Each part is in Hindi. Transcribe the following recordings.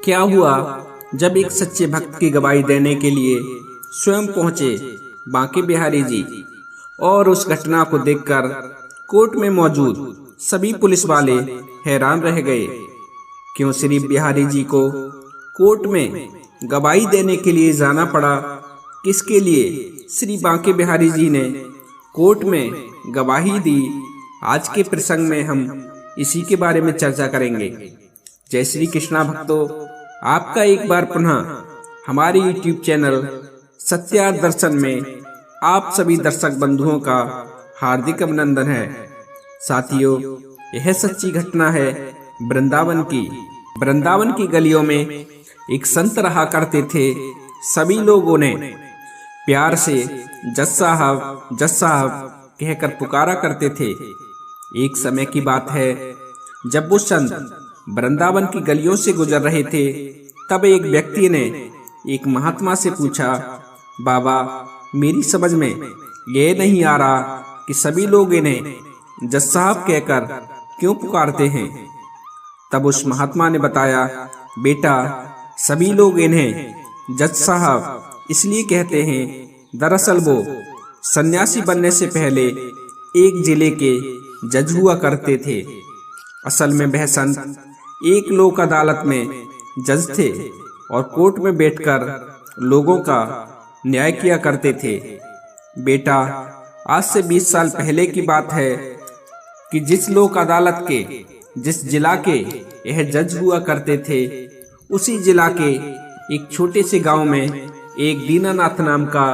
क्या हुआ जब एक सच्चे भक्त की गवाही देने के लिए स्वयं पहुंचे बांके बिहारी जी और उस घटना को देखकर कोर्ट में मौजूद सभी पुलिस वाले हैरान रह गए। क्यों श्री बिहारी जी को कोर्ट में गवाही देने के लिए जाना पड़ा? किसके लिए श्री बांके बिहारी जी ने कोर्ट में गवाही दी? आज के प्रसंग में हम इसी के बारे में चर्चा करेंगे। जय श्री कृष्णा भक्तों, आपका एक बार पुनः हमारे YouTube चैनल सत्यार्थ दर्शन में आप सभी दर्शक बंधुओं का हार्दिक अभिनंदन है। साथियों, यह सच्ची घटना है वृंदावन की। वृंदावन की गलियों में एक संत रहा करते थे। सभी लोगों ने प्यार से जज साहब कहकर पुकारा करते थे। एक समय की बात है, जब वो संत वृंदावन की गलियों से गुजर रहे थे, तब एक व्यक्ति ने एक महात्मा से पूछा, बाबा, मेरी समझ में यह नहीं आ रहा कि सभी लोग इन्हें जज साहब कहकर क्यों पुकारते हैं। तब उस महात्मा ने बताया, बेटा, सभी लोग इन्हें जज साहब इसलिए कहते हैं, दरअसल वो सन्यासी बनने से पहले एक जिले के जज हुआ करते थे। असल में वह संत एक लोक अदालत में जज थे और कोर्ट में बैठकर लोगों का न्याय किया करते थे। बेटा, आज से 20 साल पहले की बात है कि जिस लोक अदालत के जिस जिला के यह जज हुआ करते थे, उसी जिला के एक छोटे से गांव में एक दीनानाथ नाम का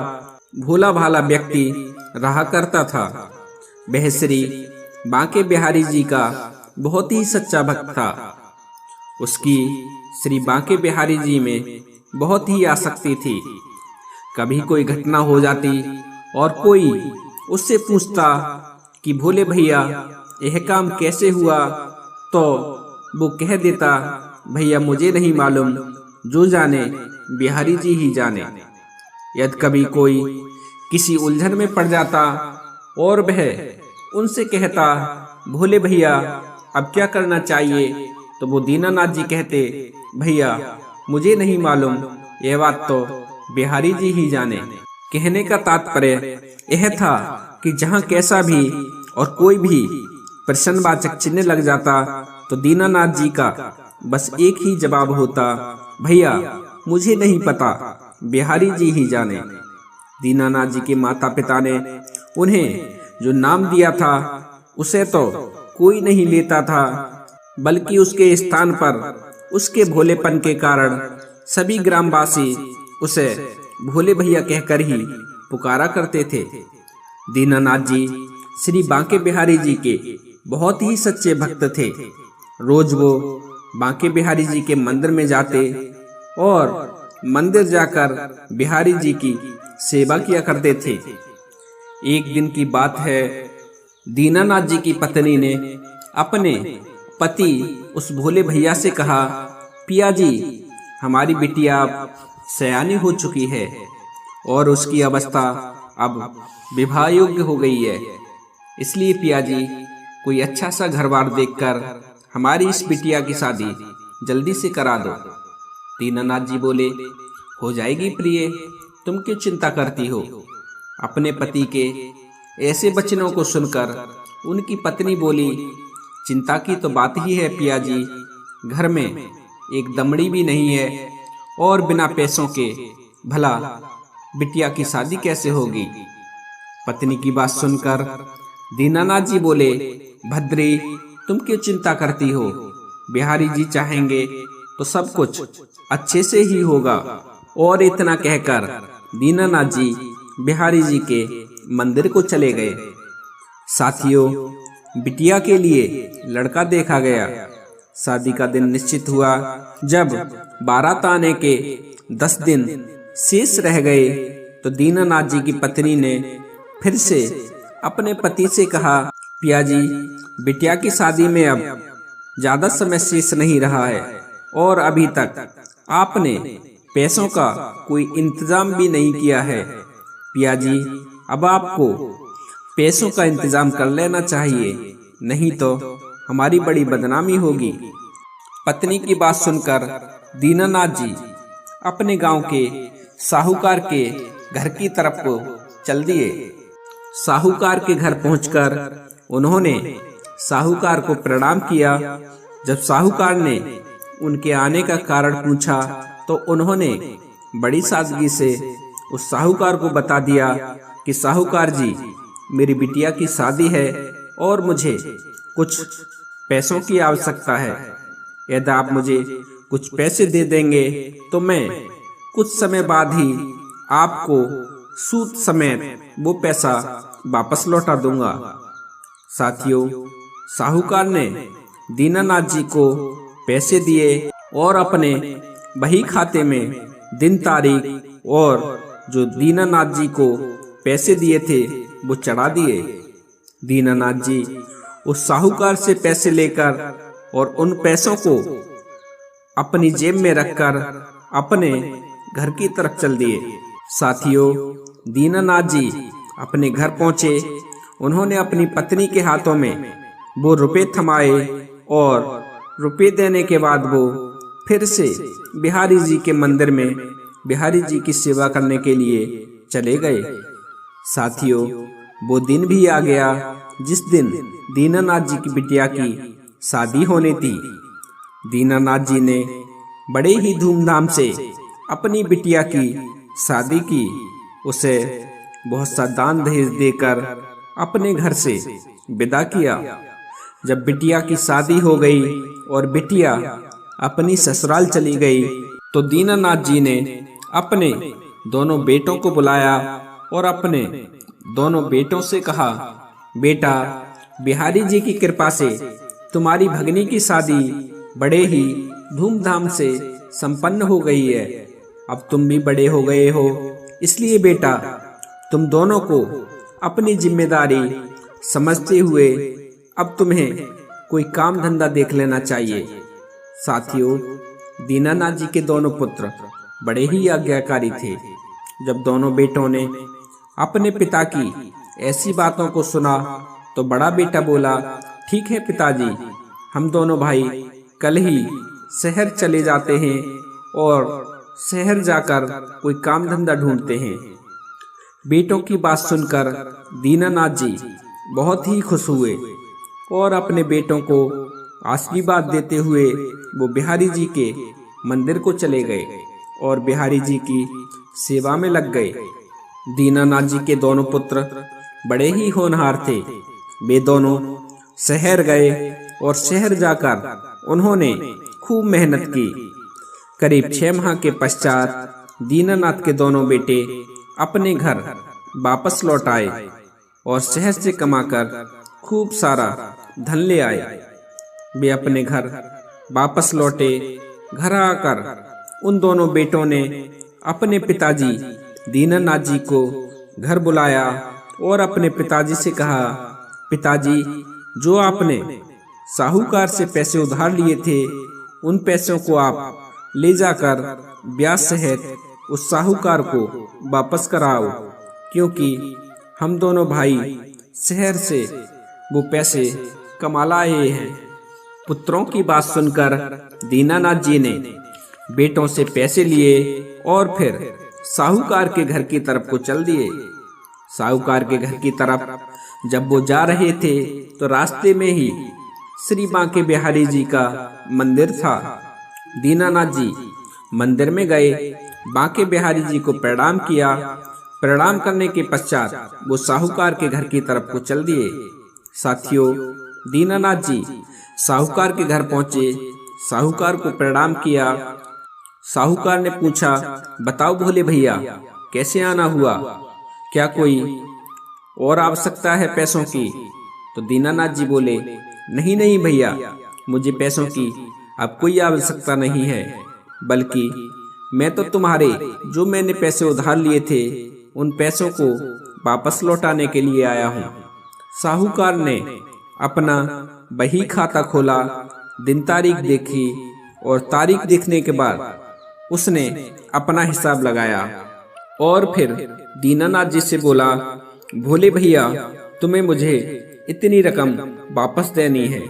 भोला भाला व्यक्ति रहा करता था। वह श्री बांके बिहारी जी का बहुत ही सच्चा भक्त था। उसकी श्री बांके बिहारी जी में बहुत ही आसक्ति थी। कभी कोई घटना हो जाती और कोई उससे पूछता कि भोले भैया यह काम कैसे हुआ, तो वो कह देता, भैया मुझे नहीं मालूम, जो जाने बिहारी जी ही जाने। यदि कभी कोई किसी उलझन में पड़ जाता और वह उनसे कहता, भोले भैया अब क्या करना चाहिए, तो वो दीनानाथ जी कहते, भैया मुझे नहीं मालूम, यह बात तो बिहारी जी ही जाने। कहने का तात्पर्य यह था कि जहाँ कैसा भी और कोई भी प्रश्नवाचक चिन्ह लग जाता तो दीनानाथ जी का बस एक ही जवाब होता, भैया मुझे नहीं पता, बिहारी जी ही जाने। दीनानाथ जी के माता पिता ने उन्हें जो नाम दिया था उसे तो कोई नहीं लेता था, बल्कि उसके स्थान पर उसके भोलेपन के कारण सभी ग्रामवासी उसे भोले भैया कहकर ही पुकारा करते थे। दीनानाथ जी श्री बांके बिहारी जी के बहुत ही सच्चे भक्त थे। रोज वो बांके बिहारी जी के मंदिर में जाते और मंदिर जाकर बिहारी जी की सेवा किया करते थे। एक दिन की बात है, दीनानाथ जी की पत्नी ने अपने पति उस भोले भैया से कहा, पिया जी, हमारी बिटिया अब सयानी हो चुकी है और उसकी अवस्था अब विवाह योग्य हो गई है, इसलिए पिया जी कोई अच्छा सा घर बार देखकर हमारी इस बिटिया की शादी जल्दी से करा दो। दीनानाथ जी बोले, हो जाएगी प्रिय, तुम क्यों चिंता करती हो। अपने पति के ऐसे वचनों को सुनकर उनकी पत्नी बोली, चिंता की तो बात ही है पिया जी, घर में एक दमड़ी भी नहीं है और बिना पैसों के भला बिटिया की शादी कैसे होगी। पत्नी की बात सुनकर दीनानाथ जी बोले, भद्री, तुम क्यों चिंता करती हो, बिहारी जी चाहेंगे तो सब कुछ अच्छे से ही होगा। और इतना कहकर दीनानाथ जी बिहारी जी के मंदिर को चले गए। साथियों, बिटिया के लिए लड़का देखा गया। शादी का दिन निश्चित हुआ। जब बारात आने के 10 दिन शेष रह गए तो दीनानाथ जी की पत्नी ने फिर से अपने पति से कहा, पिया जी, बिटिया की शादी में अब ज्यादा समय शेष नहीं रहा है और अभी तक आपने पैसों का कोई इंतजाम भी नहीं किया है। पिया जी, अब आपको पैसों का इंतजाम कर लेना चाहिए, नहीं तो हमारी बड़ी बदनामी होगी। पत्नी की बात सुनकर दीनानाथ जी अपने गांव के साहूकार के घर की तरफ को चल दिए। साहूकार के घर पहुंचकर उन्होंने साहूकार को प्रणाम किया। जब साहूकार ने उनके आने का कारण पूछा तो उन्होंने बड़ी सादगी से उस साहूकार को बता दिया कि साहूकार जी, मेरी बिटिया की शादी है और मुझे कुछ पैसों की आवश्यकता है। यदि आप मुझे कुछ पैसे दे देंगे तो मैं कुछ समय बाद ही आपको सूद समेत वो पैसा वापस लौटा दूंगा। साथियों, साहूकार ने दीनानाथ जी को पैसे दिए और अपने बही खाते में दिन तारीख और जो दीनानाथ जी को पैसे दिए थे वो चढ़ा दिए। दीनानाथ जी उस साहूकार से पैसे लेकर और उन पैसों को अपनी जेब में रखकर अपने घर की तरफ चल दिए। साथियों, दीनानाथ जी अपने घर पहुंचे। उन्होंने अपनी पत्नी के हाथों में वो रुपए थमाए और रुपए देने के बाद वो फिर से बिहारी जी के मंदिर में बिहारी जी की सेवा करने के लिए चले गए। साथियों, वो दिन भी आ गया जिस दिन दीनानाथ जी की बिटिया की शादी होनी थी। दीनानाथ जी ने बड़े ही धूमधाम से अपनी बिटिया की शादी की। उसे बहुत सा दान दहेज देकर अपने घर से विदा किया। जब बिटिया की शादी हो गई और बिटिया अपनी ससुराल चली गई तो दीनानाथ जी ने अपने दोनों बेटों को बुलाया और अपने दोनों बेटों से कहा, बेटा, बिहारी जी की कृपा से तुम्हारी भगनी की शादी बड़े ही धूमधाम से संपन्न हो गई है। अब तुम भी बड़े हो गए हो, इसलिए बेटा तुम दोनों को अपनी जिम्मेदारी समझते हुए अब तुम्हें कोई काम धंधा देख लेना चाहिए। साथियों, दीनानाथ जी के दोनों पुत्र बड़े ही आज्ञाकारी थे। जब दोनों बेटों ने अपने पिता की ऐसी बातों को सुना तो बड़ा बेटा बोला, ठीक है पिताजी, हम दोनों भाई कल ही शहर चले जाते हैं और शहर जाकर कोई काम धंधा ढूंढते हैं। बेटों की बात सुनकर दीनानाथ जी बहुत ही खुश हुए और अपने बेटों को आशीर्वाद देते हुए वो बिहारी जी के मंदिर को चले गए और बिहारी जी की सेवा में लग गए। दीनानाथ जी के दोनों पुत्र बड़े ही होनहार थे। वे दोनों शहर गए और शहर जाकर उन्होंने खूब मेहनत की। करीब 6 माह के पश्चात दीनानाथ के दोनों बेटे अपने घर वापस लौट आए और शहर से कमाकर खूब सारा धन ले आए। वे अपने घर वापस लौटे। घर आकर उन दोनों बेटों ने अपने पिताजी दीनानाथ जी को घर बुलाया और अपने पिताजी से कहा, पिताजी, जो आपने साहूकार से पैसे उधार लिए थे उन पैसों को आप ले जाकर ब्याज सहित उस साहूकार को वापस कराओ, क्योंकि हम दोनों भाई शहर से वो पैसे कमा लाए हैं। पुत्रों की बात सुनकर दीनानाथ जी ने बेटों से पैसे लिए और फिर साहूकार के घर की तरफ को चल दिए। साहूकार के घर की तरफ जब वो जा रहे थे तो रास्ते में ही श्री बांके बिहारी जी का मंदिर था। दीनानाथ जी मंदिर में गए, बांके बिहारी जी को प्रणाम किया। प्रणाम करने के पश्चात वो साहूकार के घर की तरफ को चल दिए। साथियों, दीनानाथ जी साहूकार के घर पहुंचे, साहूकार को प्रणाम किया। साहूकार ने पूछा, बताओ भोले भैया, कैसे आना हुआ? क्या कोई और आवश्यकता है पैसों की? तो दीनानाथ जी बोले, नहीं नहीं भैया, मुझे पैसों की अब कोई आवश्यकता नहीं है, बल्कि मैं तो तुम्हारे जो मैंने पैसे उधार लिए थे उन पैसों को वापस लौटाने के लिए आया हूँ। साहूकार ने अपना बही खाता खोला, दिन तारीख देखी और तारीख देखने के बाद उसने अपना हिसाब लगाया और फिर दीनानाथ जी से बोला, भोले भैया, तुम्हें मुझे इतनी रकम वापस देनी है,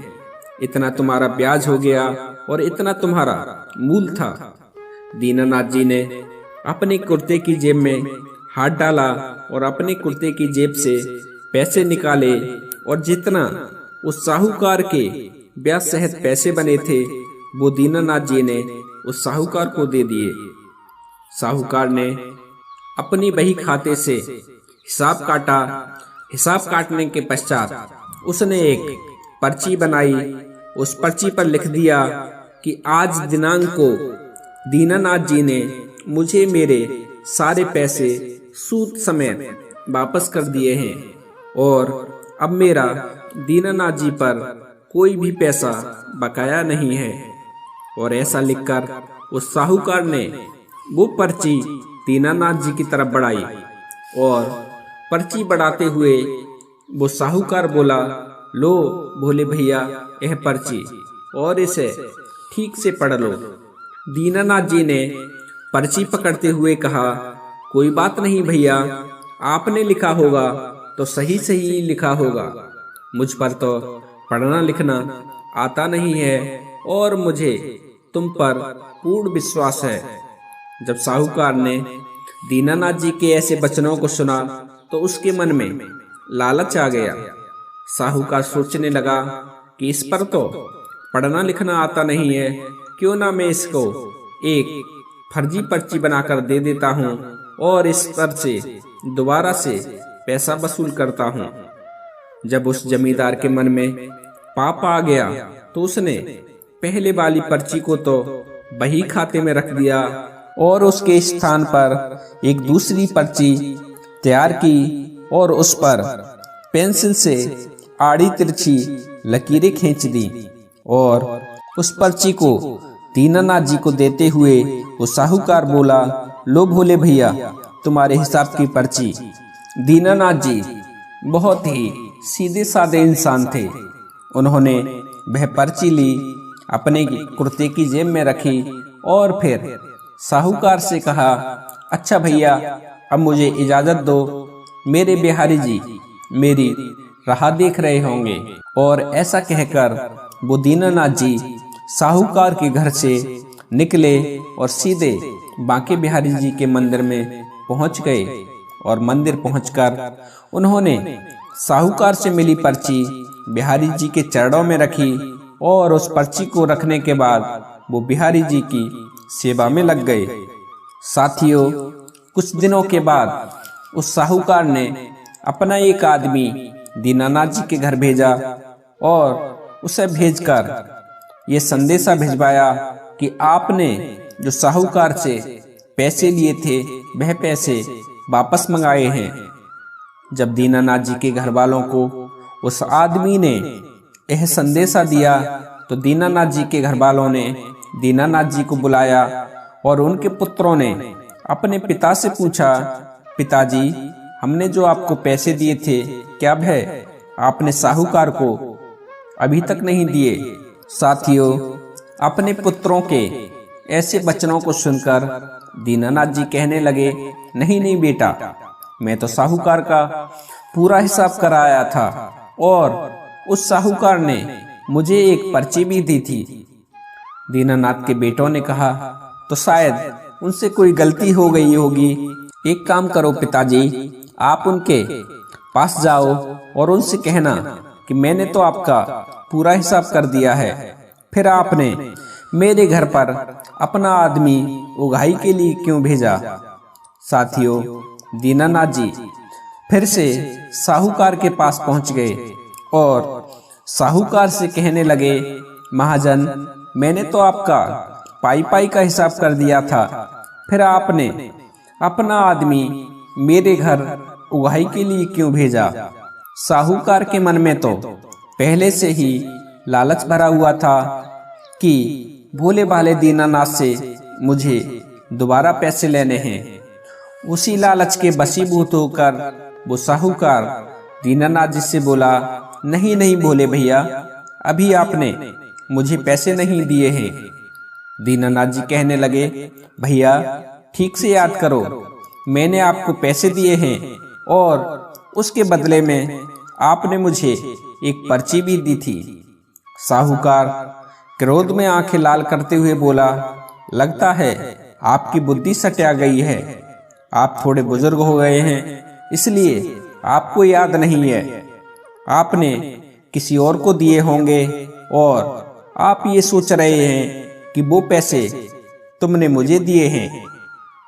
इतना तुम्हारा ब्याज हो गया और इतना तुम्हारा मूल था। दीनानाथ जी ने अपने कुर्ते की जेब में हाथ डाला और अपने कुर्ते की जेब से पैसे निकाले और जितना उस साहूकार के ब्याज सहित पैसे बने थे वो दीनानाथ जी ने उस साहूकार को दे दिए। साहूकार ने अपनी बही खाते से हिसाब काटा। हिसाब काटने के पश्चात उसने एक पर्ची बनाई। उस पर्ची पर लिख दिया कि आज दिनांक को दीनानाथ जी ने मुझे मेरे सारे पैसे सूद समेत वापस कर दिए हैं और अब मेरा दीनानाथ जी पर कोई भी पैसा बकाया नहीं है। और ऐसा लिखकर उस साहूकार ने वो पर्ची दीनानाथ जी की तरफ बढ़ाई और पर्ची बढ़ाते हुए वो साहूकार बोला, लो भोले भैया यह पर्ची और इसे ठीक से पढ़ लो। दीनानाथ जी ने पर्ची पकड़ते हुए कहा, कोई बात नहीं भैया, आपने लिखा होगा तो सही सही लिखा होगा। मुझ पर तो पढ़ना लिखना आता नहीं है और मुझे तुम पर पूर्ण विश्वास है। जब साहूकार ने दीनानाथ जी के ऐसे वचनों को सुना तो उसके मन में लालच आ गया। साहूकार सोचने लगा कि इस पर तो पढ़ना लिखना आता नहीं है, क्यों ना मैं इसको एक फर्जी पर्ची बनाकर दे देता हूँ और इस पर से दोबारा से पैसा वसूल करता हूँ। जब उस जमींदार के मन में पाप आ गया तो उसने पहले वाली पर्ची को तो बही खाते में रख दिया और उसके स्थान पर एक दूसरी पर्ची तैयार की और उस पर पेंसिल से आड़ी तिरछी लकीरें खींच दी और उस पर्ची को दीनानाथ जी को देते हुए वो साहूकार बोला, लो भोले भैया तुम्हारे हिसाब की पर्ची। दीनानाथ जी बहुत ही सीधे साधे इंसान थे। उन्होंने वह पर्ची ली, अपने कुर्ते की जेब में रखी और फिर साहूकार से कहा, अच्छा भैया अब मुझे इजाजत दो, मेरे बिहारी जी मेरी राह देख रहे होंगे। और ऐसा कहकर वो दीनानाथ जी साहूकार के घर से निकले और सीधे बांके बिहारी जी के मंदिर में पहुंच गए। और मंदिर पहुंचकर उन्होंने साहूकार से मिली पर्ची बिहारी जी के चरणों में रखी और उस पर्ची को रखने के बाद वो बिहारी जी की सेवा में लग गए। साथियों, कुछ दिनों के बाद उस साहूकार ने अपना एक आदमी दीनानाथ जी के घर भेजा और उसे भेजकर ये संदेशा भिजवाया कि आपने जो साहूकार से पैसे लिए थे वह पैसे वापस मंगाए हैं। जब दीनानाथ जी के घर वालों को उस आदमी ने यह संदेशा दिया तो दीनानाथ जी के घर वालों ने दीनानाथ जी को बुलाया और उनके पुत्रों ने अपने पिता से पूछा, पिताजी हमने जो आपको पैसे दिए थे क्या वह आपने साहूकार को अभी तक नहीं दिए। साथियों, अपने पुत्रों के ऐसे वचनों को सुनकर दीनानाथ जी कहने लगे, नहीं नहीं बेटा, मैं तो साहूकार का पूरा हिसाब कराया था और उस साहूकार ने मुझे एक पर्ची भी दी थी। दीनानाथ के बेटों ने कहा, तो शायद उनसे कोई गलती हो गई होगी। एक काम करो पिताजी, आप उनके पास जाओ और उनसे कहना कि मैंने तो आपका पूरा हिसाब कर दिया है, फिर आपने मेरे घर पर अपना आदमी उगाही के लिए क्यों भेजा। साथियों, दीनानाथ जी फिर से साहूकार के पास पहुंच गए और साहूकार से कहने लगे, महाजन मैंने तो आपका पाई पाई का हिसाब कर दिया था, फिर आपने अपना आदमी मेरे घर उगाही के लिए क्यों भेजा। साहूकार के मन में तो पहले से ही लालच भरा हुआ था कि भोले भाले दीनानाथ से मुझे दोबारा पैसे लेने हैं। उसी लालच के वशीभूत होकर वो साहूकार दीनानाथ जी से बोला, नहीं नहीं भोले भैया, अभी आपने मुझे पैसे नहीं दिए हैं। दीनानाथ जी कहने लगे, भैया ठीक से याद करो, मैंने आपको पैसे दिए हैं और उसके बदले में आपने मुझे एक पर्ची भी दी थी। साहूकार क्रोध में आंखें लाल करते हुए बोला, लगता है आपकी बुद्धि सटिया गई है। आप थोड़े बुजुर्ग हो गए हैं, इसलिए आपको याद नहीं है। आपने किसी और को दिए होंगे और आप ये सोच रहे हैं कि वो पैसे तुमने मुझे दिए हैं।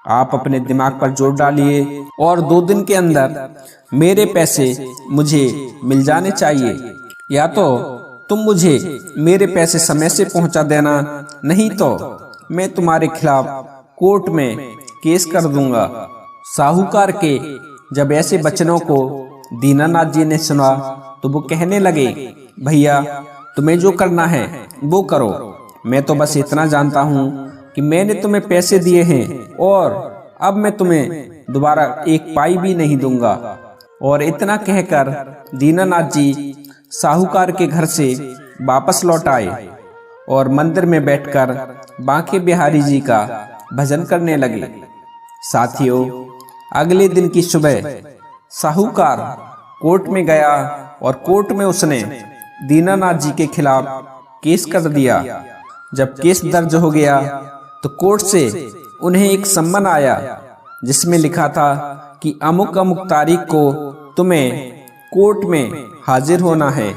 आप अपने दिमाग पर जोर डालिए और 2 दिन के अंदर मेरे पैसे मुझे मिल जाने चाहिए, या तो तुम मुझे मेरे पैसे समय से पहुंचा देना, नहीं तो मैं तुम्हारे खिलाफ कोर्ट में केस कर दूंगा। साहूकार के जब ऐसे वचनों को दीनानाथ जी ने सुना तो वो कहने लगे, भैया तुम्हें जो करना है वो करो, मैं तो बस इतना जानता हूँ कि मैंने तुम्हें पैसे दिए हैं और अब मैं तुम्हें दोबारा एक पाई भी नहीं दूंगा। और इतना कहकर दीनानाथ जी साहूकार के घर से वापस लौट आए और मंदिर में बैठकर बांके बिहारी जी का भजन करने लगे। साथियों, अगले दिन की सुबह साहूकार कोर्ट में गया और कोर्ट में उसने दीनानाथ जी के खिलाफ केस कर दिया। जब केस दर्ज हो गया तो कोर्ट से उन्हें एक सम्मन आया जिसमें लिखा था कि अमुक अमुक तारीख को तुम्हें कोर्ट में हाजिर होना है,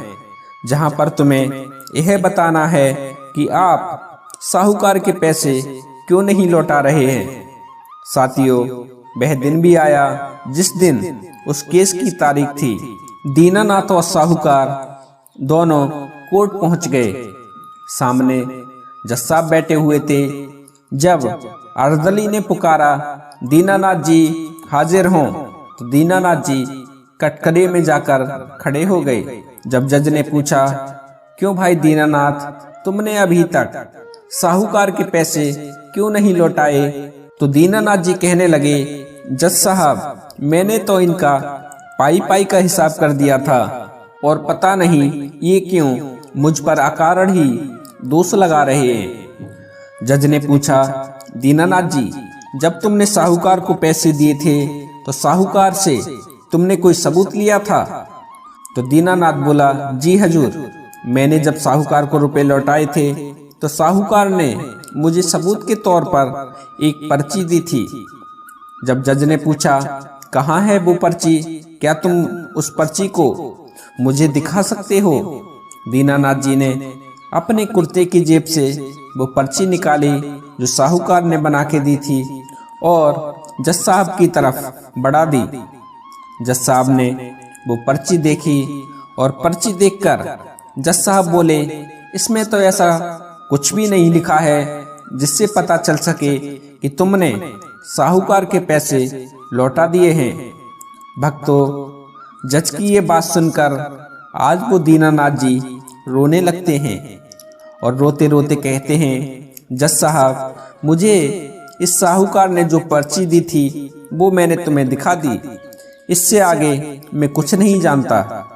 जहां पर तुम्हें यह बताना है कि आप साहूकार के पैसे क्यों नहीं लौटा रहे हैं। साथियों, वह दिन भी आया जिस दिन उस केस की तारीख थी। दीनानाथ और साहूकार दोनों कोर्ट पहुंच गए। सामने जज साहब बैठे हुए थे। जब अर्दली ने पुकारा, दीनानाथ जी हाजिर हों, तो दीनानाथ जी कटघरे में जाकर खड़े हो गए। जब जज ने पूछा, क्यों भाई दीनानाथ, तुमने अभी तक साहूकार के पैसे क्यों नहीं लौटाए? तो दीनानाथ जी कहने लगे, जज साहब, मैंने तो इनका पाई पाई का हिसाब कर दिया था और पता नहीं ये क्यों मुझ पर अकारण ही दोष लगा रहे हैं। जज ने पूछा, दीनानाथ जी, जब तुमने साहूकार को पैसे दिए थे तो साहूकार से तुमने कोई सबूत लिया था? तो दीनानाथ बोला, जी हजूर, मैंने जब साहूकार को रुपए लौटाए थे तो साहूकार ने मुझे सबूत के तौर पर एक पर्ची दी थी। जब जज ने पूछा, कहाँ है वो पर्ची, क्या तुम उस पर्ची को मुझे दिखा सकते हो? दीनानाथ जी ने अपने कुर्ते की जेब से वो पर्ची निकाली जो साहूकार ने बना के दी थी और जज साहब की तरफ बढ़ा दी। जज साहब ने वो पर्ची देखी और पर्ची देखकर जज साहब बोले, इसमें तो ऐसा कुछ भी नहीं लिखा है जिससे पता चल सके कि तुमने साहूकार के पैसे लौटा दिए हैं। भक्तों, जज की ये बात सुनकर आज वो दीनानाथ जी रोने लगते हैं और रोते रोते कहते हैं, जज साहब, मुझे इस साहूकार ने जो पर्ची दी थी वो मैंने तुम्हें दिखा दी, इससे आगे मैं कुछ नहीं जानता।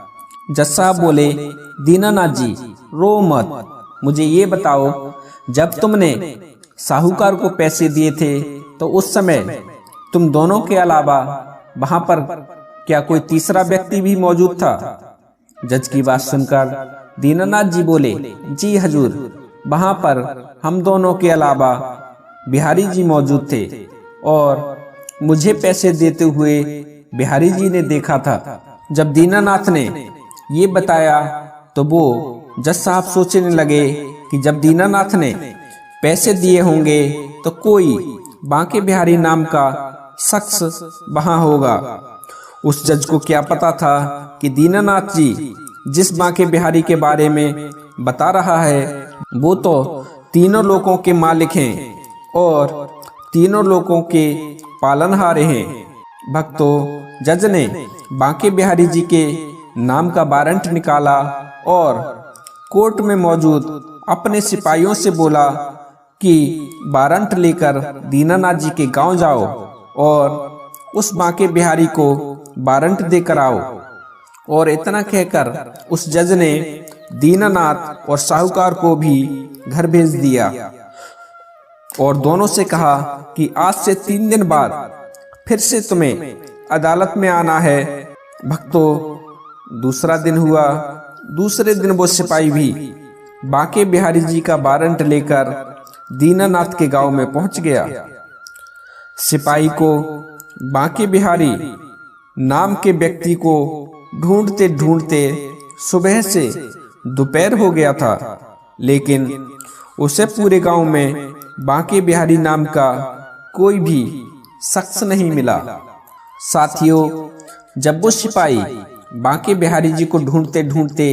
जज साहब बोले, दीनानाथ जी रो मत, मुझे ये बताओ, जब तुमने साहूकार को पैसे दिए थे तो उस समय तुम दोनों के अलावा वहां पर क्या कोई तीसरा व्यक्ति भी मौजूद था? जज की बात सुनकर दीनानाथ जी बोले, जी हजूर, वहां पर हम दोनों के अलावा बिहारी जी मौजूद थे और मुझे पैसे देते हुए बिहारी जी ने देखा था। जब दीनानाथ ने ये बताया तो वो जज साहब सोचने लगे कि जब दीनानाथ ने पैसे दिए होंगे तो कोई बांके बिहारी नाम का शख्स वहां होगा। उस जज को क्या पता था कि दीनानाथ जी जिस बांके बिहारी के बारे में बता रहा है वो तो तीनों लोगों के मालिक हैं और तीनों लोगों के पालनहारे हैं। भक्तों, जज ने बांके बिहारी जी के नाम का वारंट निकाला और कोर्ट में मौजूद अपने सिपाहियों से बोला कि वारंट लेकर दीनानाथ जी के गांव जाओ और उस बांके बिहारी को वारंट देकर आओ। और इतना कहकर उस जज ने दीनानाथ और साहूकार को भी घर भेज दिया और दोनों से कहा कि आज से 3 दिन बाद फिर से तुम्हें अदालत में आना है। भक्तों, दूसरा दिन हुआ। दूसरे दिन वो सिपाही भी बांके बिहारी जी का वारंट लेकर दीनानाथ के गांव में पहुंच गया। सिपाही को बांके बिहारी नाम के व्यक्ति को ढूंढते ढूंढते सुबह से दोपहर हो गया था, लेकिन उसे पूरे गांव में बांके बिहारी नाम का कोई भी शख्स नहीं मिला। साथियों, जब वो सिपाही बांके बिहारी जी को ढूंढते ढूंढते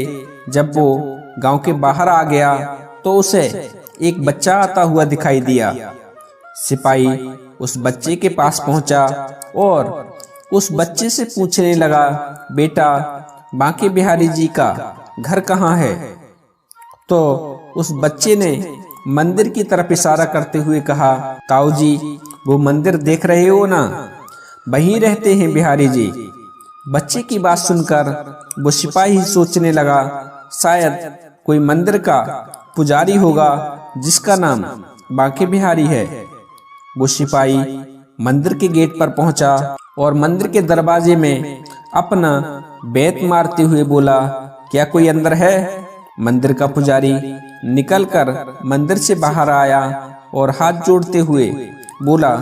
जब वो गांव के बाहर आ गया तो उसे एक बच्चा आता हुआ दिखाई दिया। सिपाही उस बच्चे के पास पहुंचा और उस बच्चे से पूछने लगा, बेटा बांके बिहारी जी का घर कहाँ है? तो उस बच्चे ने मंदिर की तरफ इशारा करते हुए कहा, ताऊ जी वो मंदिर देख रहे हो ना, वहीं रहते हैं बिहारी जी। बच्चे की बात सुनकर वो सिपाही सोचने लगा, शायद कोई मंदिर का पुजारी होगा जिसका नाम बांके बिहारी है। वो सिपाही मंदिर के गेट पर पहुंचा और मंदिर के दरवाजे में अपना बेत मारते हुए बोला, क्या कोई अंदर है? मंदिर का पुजारी निकलकर मंदिर से बाहर आया और हाथ जोड़ते हुए बोला,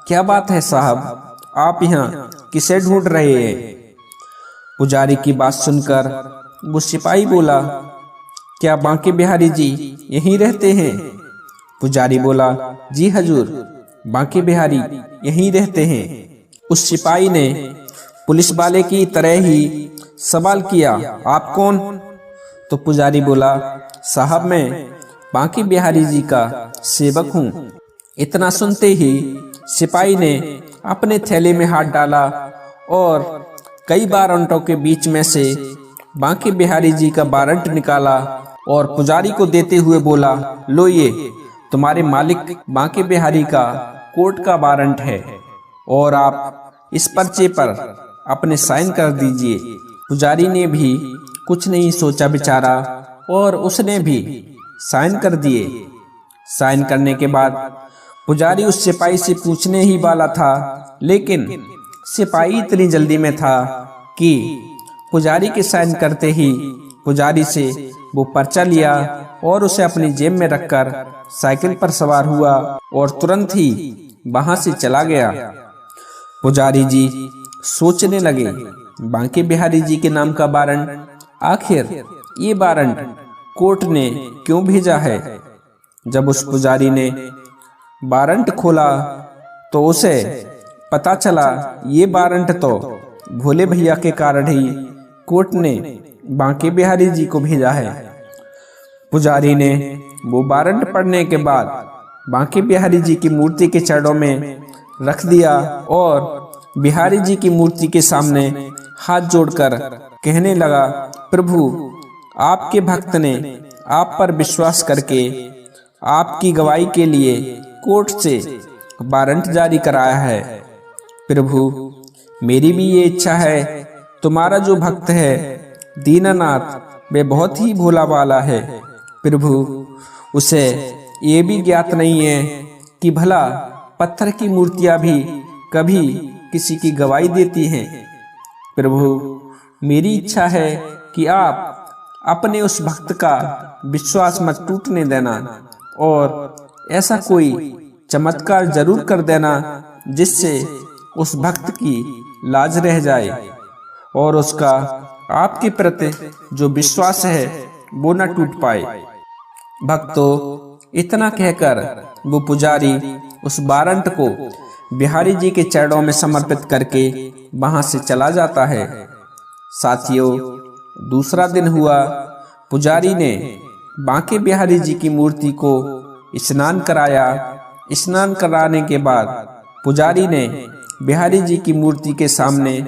क्या बात है साहब, आप यहाँ किसे ढूंढ रहे हैं? पुजारी की बात सुनकर वो सिपाही बोला, क्या बांके बिहारी जी यहीं रहते हैं? पुजारी बोला, जी हजूर, बांके बिहारी यहीं रहते हैं। उस सिपाही ने पुलिस वाले की तरह ही सवाल किया, आप कौन? तो पुजारी बोला, साहब मैं बांके बिहारी जी का सेवक हूँ। इतना सुनते ही सिपाही ने अपने थैले में हाथ डाला और कई वारंटों के बीच में से बांके बिहारी जी का वारंट निकाला और पुजारी को देते हुए बोला, लो ये तुम्हारे मालिक बांके बिहारी का कोर्ट का वारंट है और आप इस पर्चे पर अपने साइन कर दीजिए। पुजारी ने भी कुछ नहीं सोचा बेचारा और उसने भी साइन कर दिए। साइन करने के बाद पुजारी उस सिपाही से पूछने ही वाला था, लेकिन सिपाही इतनी जल्दी में था कि पुजारी के साइन करते ही पुजारी से वो पर्चा लिया और उसे अपनी जेब में रखकर साइकिल पर सवार हुआ और तुरंत ही वहां से चला गया। पुजारी जी सोचने लगे, बांके बिहारी जी के नाम का वारंट, आखिर ये वारंट कोर्ट ने क्यों भेजा है? जब उस पुजारी ने वारंट खोला तो उसे पता चला ये वारंट तो भोले भैया के कारण ही कोर्ट ने बांके बिहारी जी को भेजा है। पुजारी ने वो वारंट पढ़ने के बाद बांके बिहारी जी की मूर्ति के चरणों में रख दिया और बिहारी जी की मूर्ति के सामने हाथ जोड़कर कहने लगा, प्रभु आपके भक्त ने आप पर विश्वास करके आपकी गवाही के लिए कोर्ट से वारंट जारी कराया है। प्रभु मेरी भी ये इच्छा है, तुम्हारा जो भक्त है दीनानाथ वे बहुत ही भोला वाला है। प्रभु उसे ये भी ज्ञात नहीं है कि भला पत्थर की मूर्तियां भी कभी किसी की गवाही देती हैं। प्रभु मेरी इच्छा है कि आप अपने उस भक्त का विश्वास मत टूटने देना और ऐसा कोई चमत्कार जरूर कर देना जिससे उस भक्त की लाज रह जाए और उसका आपके प्रति जो विश्वास है वो न टूट पाए। भक्तों इतना कहकर वो पुजारी उस वारंट को बिहारी जी के चरणों में समर्पित करके वहां से चला जाता है। साथियों दूसरा दिन हुआ, पुजारी ने बांके बिहारी जी की मूर्ति को स्नान कराया। स्नान कराने के बाद पुजारी ने बिहारी जी की मूर्ति के सामने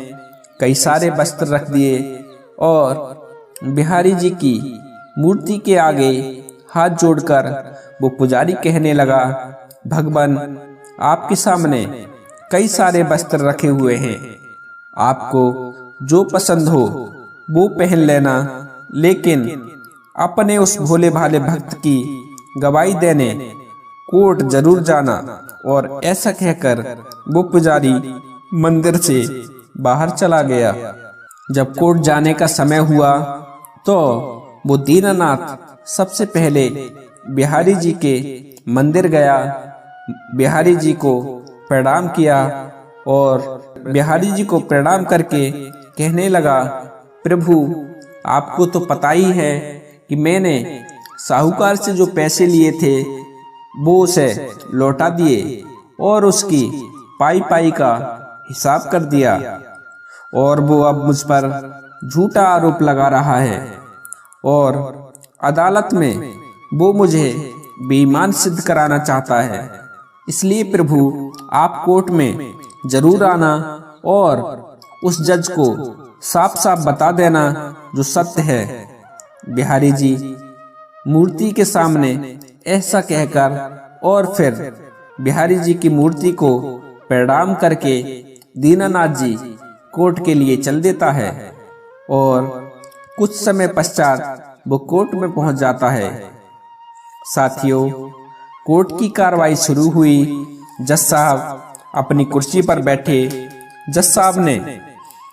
कई सारे वस्त्र रख दिए और बिहारी जी की मूर्ति के आगे हाथ जोड़कर वो पुजारी कहने लगा, भगवान आपके सामने कई सारे वस्त्र रखे हुए हैं, आपको जो पसंद हो वो पहन लेना, लेकिन अपने उस भोले भाले भक्त की गवाही देने कोर्ट जरूर जाना। और ऐसा कहकर वो पुजारी मंदिर से बाहर चला गया। जब कोर्ट जाने का समय हुआ तो वो दीनानाथ सबसे पहले बिहारी जी के मंदिर गया, बिहारी जी को प्रणाम किया और बिहारी जी को प्रणाम करके कहने लगा, प्रभु आपको तो पता ही है कि मैंने साहूकार से जो पैसे लिए थे वो उसे लौटा दिए और उसकी पाई पाई का हिसाब कर दिया और वो अब मुझ पर झूठा आरोप लगा रहा है और अदालत में वो मुझे बेईमान सिद्ध कराना चाहता है। इसलिए प्रभु आप कोर्ट में जरूर आना और उस जज को साफ साफ बता देना जो सत्य है। बिहारी जी मूर्ति के सामने ऐसा कहकर और फिर बिहारी जी की मूर्ति को प्रणाम करके दीनानाथ जी कोर्ट के लिए चल देता है और कुछ समय पश्चात वो कोर्ट में पहुंच जाता है। साथियों, कोर्ट की कार्रवाई शुरू हुई। जज साहब अपनी कुर्सी पर बैठे। जज साहब ने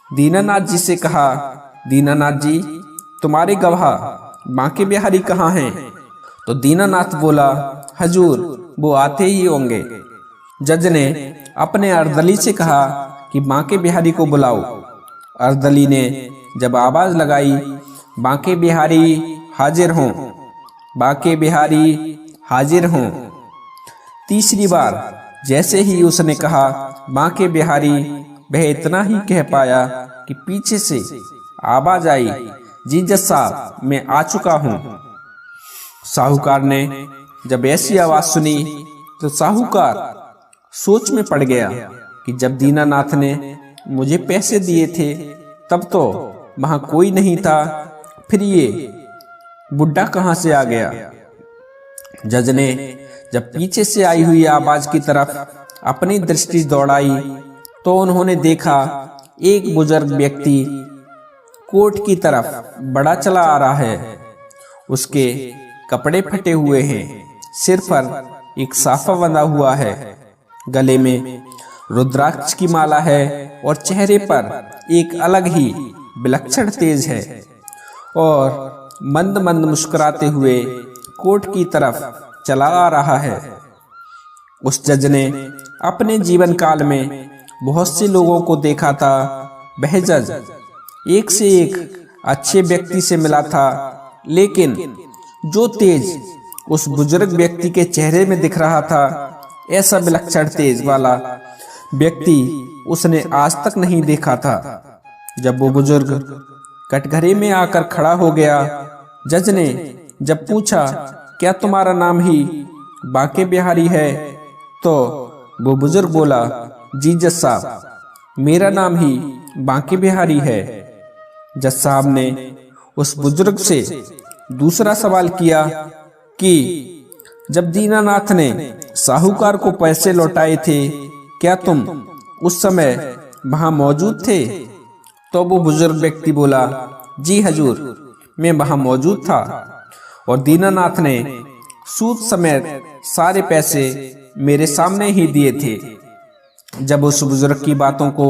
दीनानाथ जी से कहा, दीनानाथ जी तुम्हारे गवाह बांके बिहारी कहाँ हैं? तो दीनानाथ बोला, हजूर वो आते ही होंगे। जज ने अपने अर्दली से कहा कि बांके बिहारी को बुलाओ। अर्दली ने जब आवाज लगाई, बांके बिहारी हाजिर हों, बांके बिहारी हाजिर हों। तीसरी बार जैसे ही उसने कहा बांके बिहारी, वह इतना ही कह पाया कि पीछे से आवाज आई, जी जज साहब मैं आ चुका हूँ। साहूकार ने जब ऐसी आवाज सुनी तो साहूकार सोच में पड़ गया कि जब दीनानाथ ने मुझे पैसे दिए थे तब तो वहां कोई नहीं था, फिर ये बुड्ढा कहां से आ गया। जज ने जब पीछे से आई हुई आवाज की तरफ अपनी दृष्टि दौड़ाई तो उन्होंने देखा एक बुजुर्ग व्यक्ति कोर्ट की तरफ बढ़ा चला आ रहा है। उसके कपड़े फटे हुए हैं, सिर पर एक साफा बंधा हुआ है, गले में रुद्राक्ष की माला है और चेहरे पर एक अलग ही विलक्षण तेज है और मंद मंद मुस्कुराते हुए कोर्ट की तरफ चला आ रहा है। उस जज ने अपने जीवन काल में बहुत से लोगों को देखा था। वह जज एक से एक अच्छे व्यक्ति से मिला था, लेकिन जो तेज उस बुजुर्ग व्यक्ति के चेहरे में दिख रहा था, ऐसा विलक्षण तेज वाला व्यक्ति उसने आज तक नहीं देखा था। जब वो बुजुर्ग कटघरे में आकर खड़ा हो गया, जज ने जब पूछा, क्या तुम्हारा नाम ही बांके बिहारी है? तो वो बुजुर्ग बोला, जी जज साहब मेरा नाम ही बांके बिहारी है। जज साहब ने उस बुजुर्ग से दूसरा सवाल किया कि जब दीनानाथ ने साहूकार को पैसे लौटाए थे, क्या तुम उस समय वहां मौजूद थे? तो वो बुजुर्ग व्यक्ति बोला, जी हजूर मैं वहां मौजूद था और दीनानाथ ने सूद समेत सारे पैसे मेरे सामने ही दिए थे। जब उस बुजुर्ग की बातों को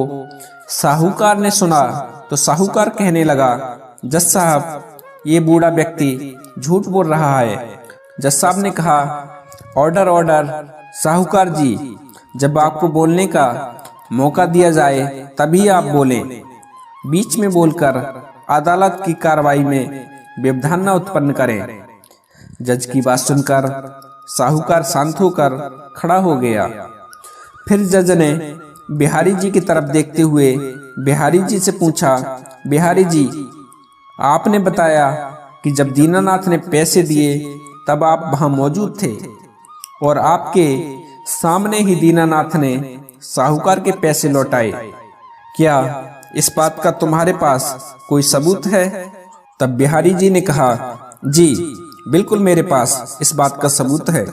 साहूकार ने सुना तो साहूकार कहने लगा, जज साहब ये बूढ़ा व्यक्ति झूठ बोल रहा है। जज साहब ने कहा, ऑर्डर ऑर्डर। साहूकार जी जब आपको बोलने का मौका दिया जाए तभी आप बोलें, बीच में बोलकर अदालत की कार्रवाई में व्यवधान न उत्पन्न करें। जज की बात सुनकर साहूकार शांत होकर खड़ा हो गया। फिर जज ने बिहारी जी की तरफ देखते हुए बिहारी जी से पूछा, बिहारी जी आपने बताया कि जब दीनानाथ ने पैसे दिए तब आप वहां मौजूद थे और आपके सामने ही दीनानाथ ने साहूकार के पैसे लौटाए, क्या इस बात का तुम्हारे पास कोई सबूत है? तब बिहारी जी ने कहा, जी बिल्कुल मेरे पास इस बात का सबूत है।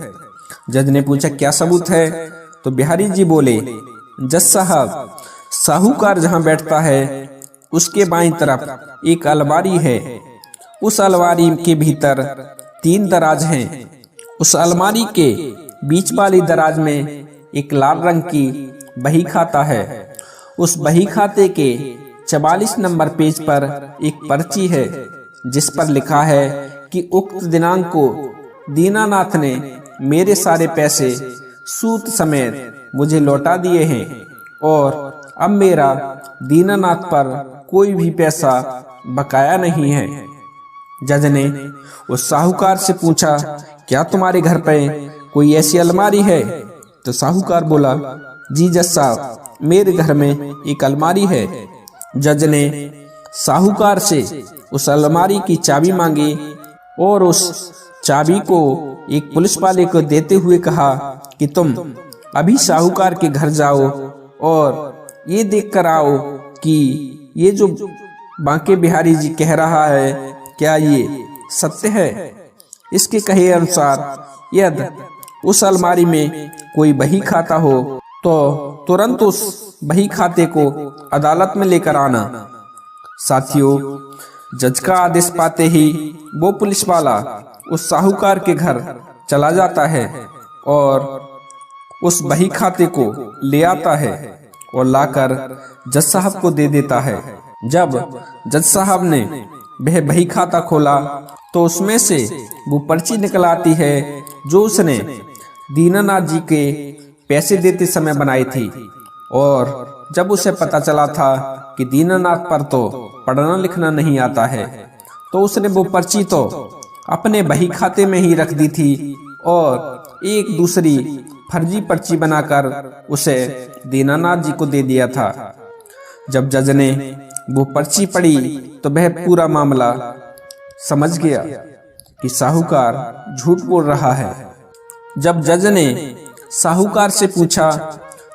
जज ने पूछा, क्या सबूत है? तो बिहारी जी बोले, जज साहब साहूकार जहां बैठता है उसके बाईं तरफ एक अलमारी है, उस अलमारी के भीतर 3 दराज हैं। उस अलमारी के बीच वाली दराज में एक लाल रंग की बही खाता है। उस बही खाते के 44 नंबर पेज पर एक पर्ची है जिस पर लिखा है कि उक्त दिनांक को दीनानाथ ने मेरे सारे पैसे सूद समेत मुझे लौटा दिए हैं और अब मेरा दीनानाथ पर कोई भी पैसा बकाया नहीं है। जज ने उस साहूकार से पूछा, क्या तुम्हारे घर पे कोई ऐसी अलमारी है? तो साहूकार बोला, जी जज साहब, मेरे घर में एक अलमारी है। जज ने साहूकार से उस अलमारी की चाबी मांगी और उस चाबी को एक पुलिस वाले को देते हुए कहा कि तुम अभी साहूकार के घर जाओ और ये देख कर आओ कि ये जो बांके बिहारी जी कह रहा है क्या ये सत्य है। इसके कहे अनुसार यदि उस अलमारी में कोई बही खाता हो तो तुरंत उस बही खाते को अदालत में लेकर आना। साथियों, जज का आदेश पाते ही वो पुलिस वाला उस साहूकार के घर चला जाता है और उस बही खाते को ले आता है और लाकर जज साहब को दे देता है। जब जज साहब ने वह बही खाता खोला तो उसमें से वो पर्ची निकल आती है जो उसने दीनानाथ जी के पैसे देते समय बनाई थी। और जब उसे पता चला था कि दीनानाथ पर तो पढ़ना लिखना नहीं आता है तो उसने वो पर्ची तो अपने बही खाते में ही रख दी थी और एक दूसरी फर्जी पर्ची बनाकर उसे दीनानाथ जी को दे दिया था। जब जज ने वो पर्ची पढ़ी तो वह पूरा मामला समझ गया कि साहूकार झूठ बोल रहा है। जब जज ने साहूकार से पूछा,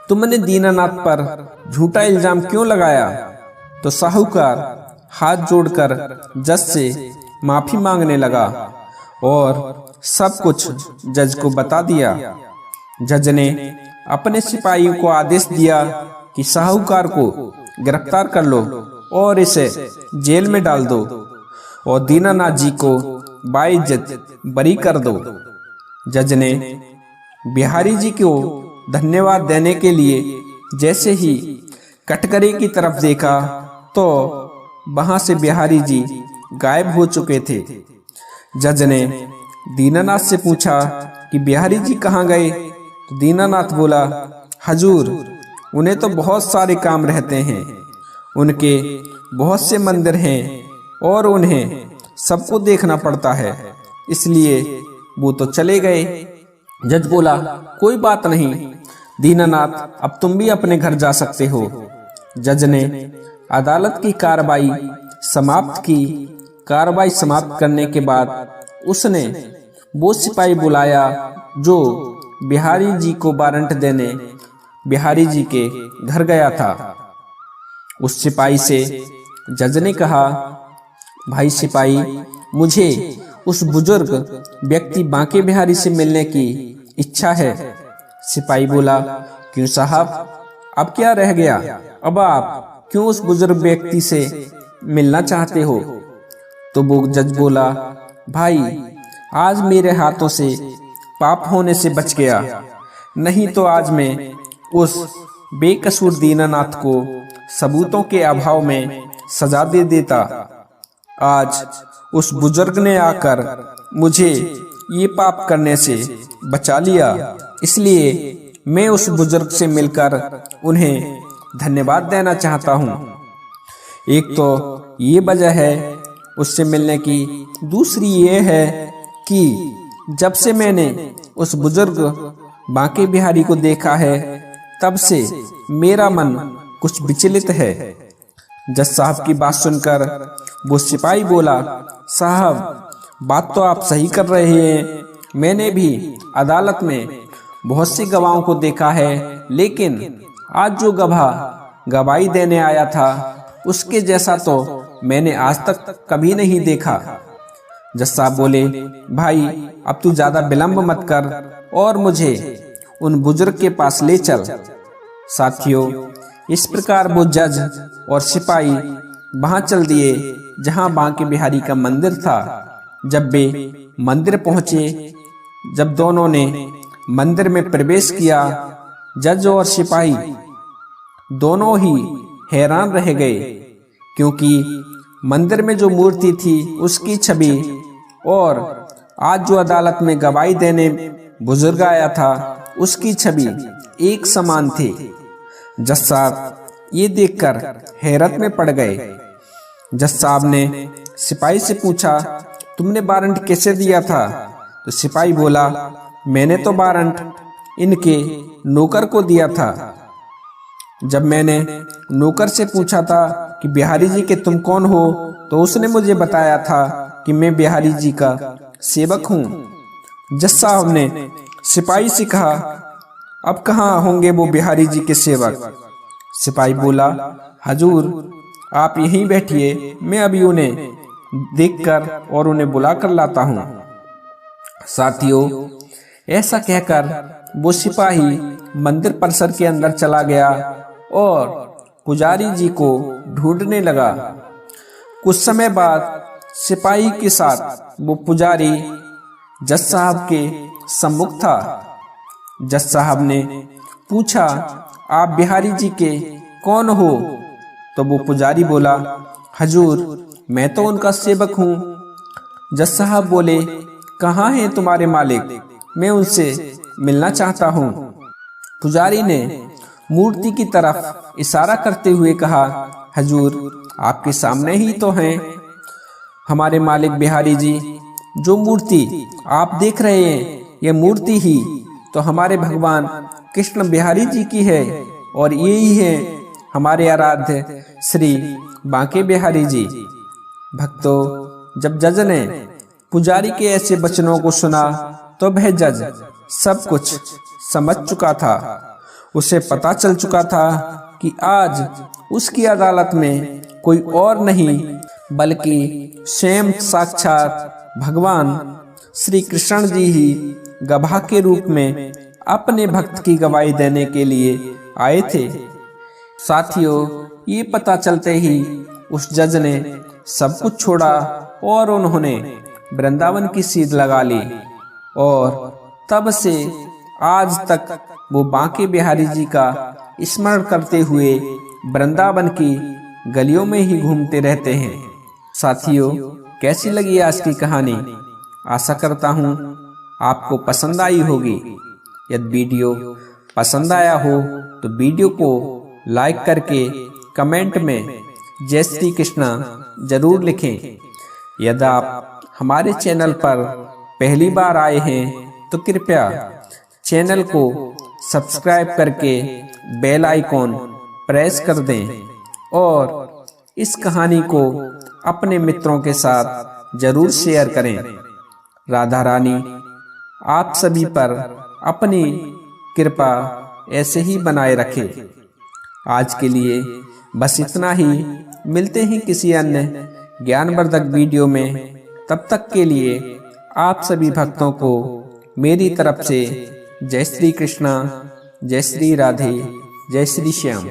तुमने दीनानाथ पर झूठा इल्जाम क्यों लगाया? तो साहूकार हाथ जोड़कर जज से माफी मांगने लगा और सब कुछ जज को बता दिया। जज ने अपने सिपाहियों को आदेश दिया कि साहूकार को गिरफ्तार कर लो और इसे जेल में डाल दो और दीनानाथ जी को बाइज्जत बरी कर दो। जज ने बिहारी जी को धन्यवाद देने के लिए जैसे ही कटघरे की तरफ देखा तो वहां से बिहारी जी गायब हो चुके थे। जज ने दीनानाथ से पूछा कि बिहारी जी कहाँ गए? तो दीनानाथ बोला, हजूर, उन्हें तो बहुत सारे काम रहते हैं, उनके बहुत से मंदिर हैं और उन्हें सबको देखना पड़ता है, इसलिए वो तो चले गए। जज बोला, कोई बात नहीं दीनानाथ, अब तुम भी अपने घर जा सकते हो। जज ने अदालत की कार्रवाई समाप्त की। कार्रवाई समाप्त करने के बाद उसने वो सिपाही बुलाया जो बिहारी जी को वारंट देने बिहारी जी के घर गया था। उस सिपाही से जज ने कहा, भाई सिपाही, मुझे उस बुजुर्ग व्यक्ति बांके बिहारी से मिलने की इच्छा है। सिपाही बोला, क्यों साहब, अब क्या रह गया? अब आप क्यों उस बुजुर्ग व्यक्ति से मिलना चाहते हो? तो वो जज बोला, भाई, आज मेरे हाथों से पाप होने से बच गया, नहीं तो आज मैं उस बेकसूर दीनानाथ को सबूतों के अभाव में सजा दे देता। आज उस बुजुर्ग ने आकर मुझे ये पाप करने से बचा लिया, इसलिए मैं उस बुजुर्ग से मिलकर उन्हें धन्यवाद देना चाहता हूँ। एक तो ये वजह है उससे मिलने की, दूसरी ये है कि जब से मैंने उस बुजुर्ग बांके बिहारी को देखा है तब से मेरा मन कुछ विचलित है। जज साहब की बात सुनकर वो सिपाही बोला, साहब, बात तो आप सही कर रहे हैं, मैंने भी अदालत में बहुत से गवाहों को देखा है, लेकिन आज जो गवाह गवाही देने आया था उसके जैसा तो मैंने आज तक कभी नहीं देखा। जज साहब बोले, भाई, अब तू ज्यादा विलंब मत कर और मुझे उन बुजुर्ग के पास ले चल। साथियों, इस प्रकार वो जज और सिपाही वहां चल दिए जहां बांके बिहारी का मंदिर था। जब वे मंदिर पहुंचे, जब दोनों ने मंदिर में प्रवेश किया, जज और सिपाही दोनों ही हैरान रह गए, क्योंकि मंदिर में जो मूर्ति थी उसकी छवि और आज जो अदालत में गवाही देने बुजुर्ग आया था उसकी छवि एक समान थी। जज साहब ये देखकर हैरत में पड़ गए। जज साहब ने सिपाही से पूछा, तुमने वारंट कैसे दिया था? तो सिपाही बोला, मैंने तो वारंट इनके नौकर को दिया था। जब मैंने नौकर से पूछा था कि बिहारी जी के तुम कौन हो, तो उसने मुझे बताया था कि मैं बिहारी जी का सेवक हूँ। जज साहब ने सिपाही से कहा, अब कहाँ होंगे वो बिहारी जी के सेवक? सिपाही बोला, हजूर आप यहीं बैठिए, मैं अभी उन्हें देखकर और उन्हें बुला कर लाता हूँ। साथियों, ऐसा कहकर वो सिपाही मंदिर परिसर के अंदर चला गया और पुजारी जी को ढूंढने लगा। कुछ समय बाद सिपाही के साथ वो पुजारी जज साहब के सम्मुख था। जज साहब ने पूछा, आप बिहारी जी के कौन हो? तो वो पुजारी बोला, हजूर मैं तो उनका सेवक हूँ। जज साहब बोले, कहाँ हैं तुम्हारे मालिक? मैं उनसे मिलना चाहता हूँ। पुजारी ने मूर्ति की तरफ इशारा करते हुए कहा, हजूर आपके सामने ही तो हैं हमारे मालिक बिहारी जी। जो मूर्ति आप देख रहे हैं ये मूर्ति ही तो हमारे भगवान कृष्ण बिहारी जी की है और ये ही है हमारे आराध्य श्री बांके बिहारी जी। भक्तों, जब जज ने पुजारी के ऐसे वचनों को सुना तो वह जज सब कुछ समझ चुका था। उसे पता चल चुका था कि आज उसकी अदालत में कोई और नहीं बल्कि स्वयं साक्षात भगवान श्री कृष्ण जी ही गवाह के रूप में अपने भक्त की गवाही देने के लिए आए थे। साथियों, ये पता चलते ही उस जज ने सब कुछ छोड़ा और उन्होंने वृंदावन की सीध लगा ली और तब से आज तक वो बांके बिहारी जी का स्मरण करते हुए वृंदावन की गलियों में ही घूमते रहते हैं। साथियों, कैसी लगी आज की कहानी? आशा करता हूँ आपको पसंद आई होगी। यदि वीडियो पसंद आया हो तो वीडियो को लाइक करके कमेंट में जय श्री कृष्णा जरूर लिखें। यदि आप हमारे चैनल पर पहली बार आए हैं तो कृपया चैनल को सब्सक्राइब करके बेल आइकॉन प्रेस कर दें और इस कहानी को अपने मित्रों के साथ जरूर शेयर करें। राधा रानी आप सभी पर अपनी कृपा ऐसे ही बनाए रखे। आज के लिए बस इतना ही। मिलते हैं किसी अन्य ज्ञानवर्धक वीडियो में। तब तक के लिए आप सभी भक्तों को मेरी तरफ से जय श्री कृष्णा, जय श्री राधे, जय श्री श्याम।